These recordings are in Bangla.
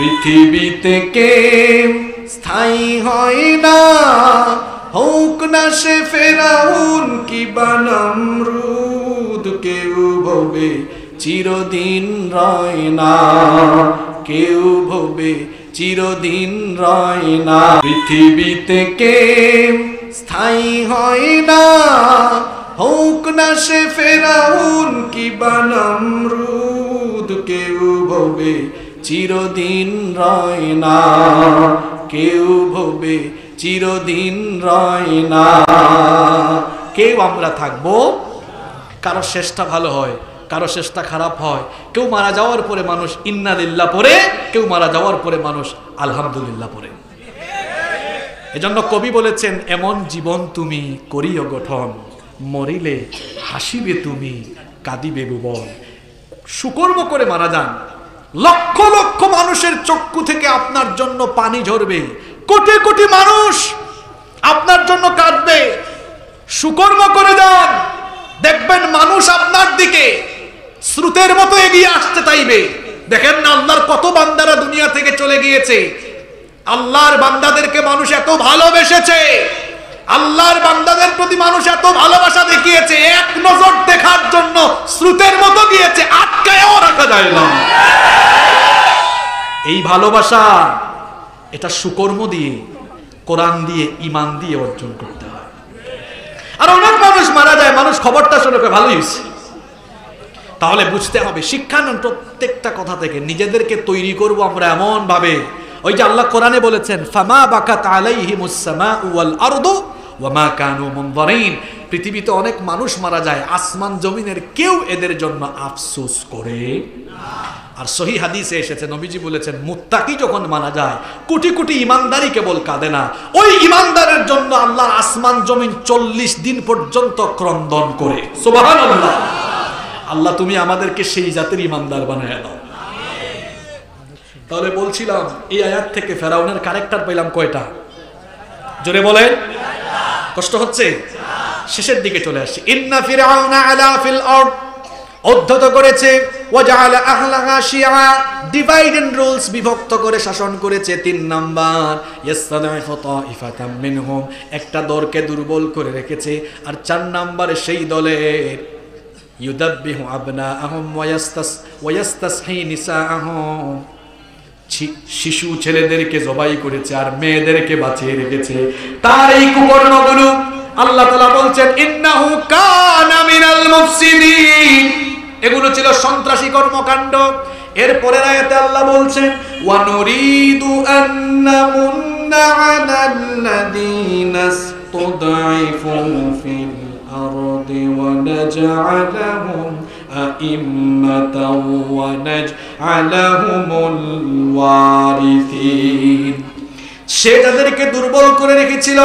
পৃথিবীতে কেউ স্থায়ী হয় না, হোক না সে ফেরাউন কিবা নমরুদ। কেউ ভবে চিরদিন রয় না, কেউ ভবে চিরদিন রয় না। পৃথিবীতে কেউ স্থায়ী হয় না, হোক না সে ফেরাউন কিবা নমরুদ। কেউ ভবে চিরদিন রয় না, কেউ ভবে চিরদিন রয় না। কেউ আমরা থাকবো, কারো শেষটা ভালো হয়, কারো শেষটা খারাপ হয়। কেউ মারা যাওয়ার পরে মানুষ ইন্না লিল্লাহ পড়ে, কেউ মারা যাওয়ার পরে মানুষ আলহামদুলিল্লাহ পড়ে। এজন্য কবি বলেছেন, এমন জীবন তুমি করিও গঠন, মরিলে হাসিবে তুমি কাঁদিবে ভুবন। সুকর্ম করে মারা যান, লক্ষ লক্ষ মানুষের চক্ষু থেকে আপনার জন্য পানি ঝরবে, কোটি কোটি মানুষ আপনার জন্য কাঁদবে। সুকর্ম করে যান, দেখবেন মানুষ আপনার দিকে স্রোতের মতো এগিয়ে আসতে চাইবে। দেখেন না আল্লাহর কত বান্দারা দুনিয়া থেকে চলে গিয়েছে, আল্লাহর বান্দাদেরকে মানুষ এত ভালোবেসেছে, আল্লাহর বান্দাদের প্রতি মানুষ এত ভালোবাসা দেখিয়েছে, এক নজর দেখার জন্য স্রোতের মতো গিয়েছে, আটকায়ও রাখা যায় না। এই ভালোবাসা এটা সুকর্ম দিয়ে, কোরআন দিয়ে, ঈমান দিয়ে অর্জন করতে হয়। আর অনেক মানুষ মারা যায়, মানুষ খবরটা শুনে ভালোই হয়েছে। তাহলে বুঝতে হবে, শিক্ষা নেন প্রত্যেকটা কথা থেকে। নিজেদেরকে তৈরি করব আমরা এমন ভাবে, ওই যে আল্লাহ কোরআনে বলেছেন, ফামা বাকাত আলাইহিমুস সামাউ ওয়াল আরদু ওয়া মা কানু মুনযারিন। পৃথিবীতে অনেক মানুষ মারা যায়, আসমান জমিনের কেউ এদের জন্য আফসোস করে না। আর সহিহ হাদিসে এসেছে, নবীজি বলেছেন, মুত্তাকি যখন মারা যায়, কোটি কোটি ইমানদারি কেবল কাঁদে না, ওই ইমানদারের জন্য আল্লাহ আসমান জমিন 40 দিন পর্যন্ত ক্রন্দন করে। সুবহানাল্লাহ। আল্লাহ তুমি আমাদেরকে সেই জাতের ইমানদার বানায় দাও। তাহলে বলছিলাম, এই আয়াত থেকে ফেরাউনের ক্যারেক্টার পেলাম কয়টা? জোরে বলেন, কষ্ট হচ্ছে? শেষের দিকে চলে আসি। ইন্না ফিরআউনা আলা ফিল আরদ, উদ্ধত করেছে, ওয়াজআলা আহলাহা শিয়া, ডিভাইড এন্ড রুলস, বিভক্ত করে শাসন করেছে। 3 নাম্বার, ইয়াসতাদঈফু তাইফাতাম মিনহুম, একটা দলকে দুর্বল করে রেখেছে। আর 4 নম্বরে সেই দলের ইউদাব্বিহু আবনাআহুম ওয়া ইয়াস্তাসহি নিসাআহুম, শিশু ছেলেদেরকে জবাই করেছে আর মেয়েদেরকে বাঁচিয়ে রেখেছে। তার এই কুকর্মগুলো আল্লাহ তাআলা বলছেন, ইন্নাহু কানা মিনাল মুফসিদিন, এগুলো ছিল সন্ত্রাসী কর্মকাণ্ড। এরপরে আয়াতে আল্লাহ বলছেন, ওয়া নুরিদু আন নামুন্না আলাল্লাযীনা ইসতুদঈফু ফিল আরদি ওয়া নাজআলাহুম আইম্মাতাও ওয়া নাজআলাহুমুল ওয়ারিসিন। সে যাদেরকে দুর্বল করে রেখেছিল,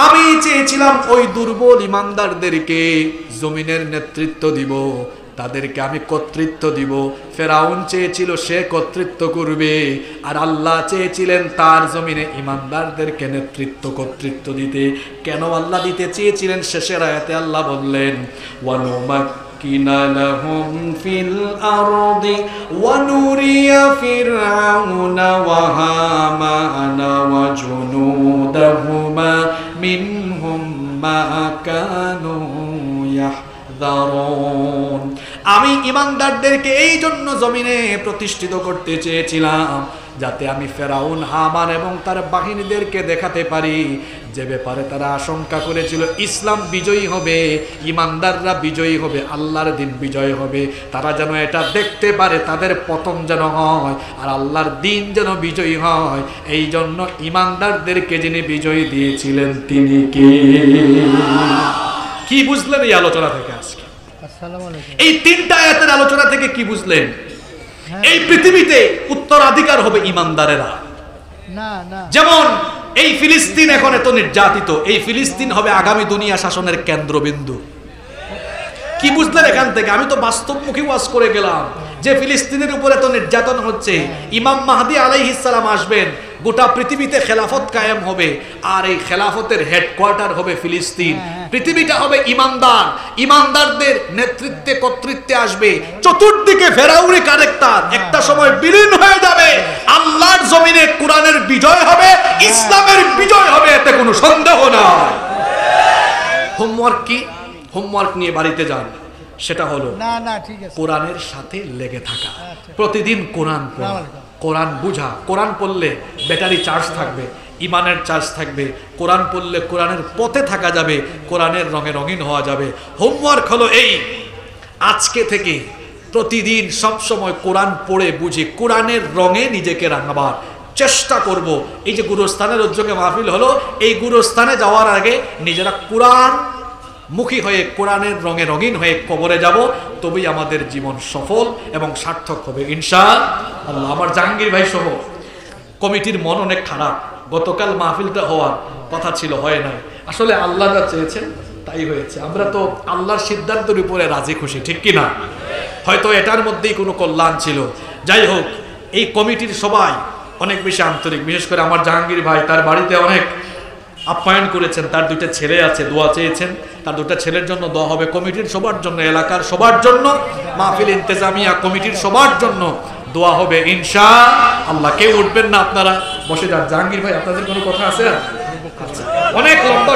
আমি চেয়েছিলাম ওই দুর্বল ইমানদারদেরকে জমিনের নেতৃত্ব দিব, তাদেরকে আমি কর্তৃত্ব দিব। ফেরাউন চেয়েছিল সে কর্তৃত্ব করবে, আর আল্লাহ চেয়েছিলেন তার জমিনে ইমানদারদেরকে নেতৃত্ব কর্তৃত্ব দিতে। কেন আল্লাহ দিতে চেয়েছিলেন? শেষের আয়াতে আল্লাহ বললেন, ওয়ানুমাক্কিনা লাহুম ফিল আরদি ওয়া নুরিয়া ফিরআউনা ওয়া হামানা ওয়া জুনুদাহুমা মিনহুম মা কানু ইয়াহযারুন। আমি ইমানদারদেরকে এই জন্য জমিনে প্রতিষ্ঠিত করতে চেয়েছিলাম, যাতে আমি ফেরাউন, হামান এবং তার বাহিনীদেরকে দেখাতে পারি, যে ব্যাপারে তারা আশঙ্কা করেছিল ইসলাম বিজয়ী হবে, ইমানদাররা বিজয়ী হবে, আল্লাহর দিন বিজয় হবে, তারা যেন এটা দেখতে পারে, তাদের পতন যেন হয় আর আল্লাহর দিন যেন বিজয়ী হয়। এই জন্য ইমানদারদেরকে যিনি বিজয়ী দিয়েছিলেন তিনি কে? কি বুঝলেন এই আলোচনা থেকে আজকে? এই 3টা আয়াতের আলোচনা থেকে কি বুঝলেন? এই পৃথিবীতে উত্তরাধিকার হবে ইমানদারেরা। যেমন এই ফিলিস্তিন এখন এত নির্যাতিত, এই ফিলিস্তিন হবে আগামী দুনিয়া শাসনের কেন্দ্রবিন্দু। কি বুঝলেন এখান থেকে? আমি তো বাস্তবমুখী ওয়াজ করে গেলাম যে ফিলিস্তিনের উপর এত নির্যাতন হচ্ছে, ইমাম মাহদী আলাইহিস সালাম আসবেন, গোটা পৃথিবীতে খেলাফত কায়েম হবে, আর এই খেলাফতের হেডকোয়ার্টার হবে ফিলিস্তিন। পৃথিবীটা হবে ইমানদার, ইমানদারদের নেতৃত্বে কর্তৃত্বে আসবে। চতুর্দিকে ফেরাউনি ক্যারেক্টার একটা সময় বিলীন হয়ে যাবে, আল্লাহ বিজয় হবে, ইসলামের বিজয় হবে, এতে কোনো সন্দেহ নাই। হোমওয়ার্ক কি? হোমওয়ার্ক নিয়ে বাড়িতে যান, সেটা হলো কোরআনের সাথে লেগে থাকা, প্রতিদিন কোরআন পড়া, কোরআন বুঝা। কোরআন পড়লে ব্যাটারি চার্জ থাকবে, ইমানের চার্জ থাকবে। কোরআন পড়লে কোরআনের পথে থাকা যাবে, কোরআনের রঙে রঙিন হওয়া যাবে। হোমওয়ার্ক হলো এই, আজকে থেকে প্রতিদিন সবসময় কোরআন পড়ে বুঝে কোরআনের রঙে নিজেকে রাঙাবার চেষ্টা করব। এই যে গুরুস্থানের উদ্যোগে মাহফিল হলো, এই গুরুস্থানে যাওয়ার আগে নিজেরা কোরআন মুখী হয়ে কোরআনের রঙে রঙিন হয়ে কবরে যাব, তবেই আমাদের জীবন সফল এবং সার্থক হবে ইনশাআল্লাহ। আমার জাহাঙ্গীর ভাই সহ কমিটির মন অনেক খারাপ। গতকাল মাহফিলটা হওয়ার কথা ছিল, হয় নাই। আসলে আল্লাহ যা চেয়েছেন তাই হয়েছে। আমরা তো আল্লাহর সিদ্ধান্তের উপরে রাজি খুশি, ঠিক কি না? হয়তো এটার মধ্যেই কোনো কল্যাণ ছিল। যাই হোক, এই কমিটির সবাই অনেক বেশি আন্তরিক, বিশেষ করে আমার জাহাঙ্গীর ভাই, তার বাড়িতে অনেক আপ্যায়ন করেছেন। তার দুইটা ছেলে আছে, দোয়া চেয়েছেন, তার দুটা ছেলের জন্য দোয়া হবে। কমিটির সবার জন্য, এলাকার সবার জন্য, মাহফিল ইন্তেজামিয়া কমিটির সবার জন্য দোয়া হবে ইনশাআল্লাহ। কেউ উঠবেন না, আপনারা বসে যান। জাহাঙ্গীর ভাই, আপনাদের কোনো কথা আছে? অনেক লম্বা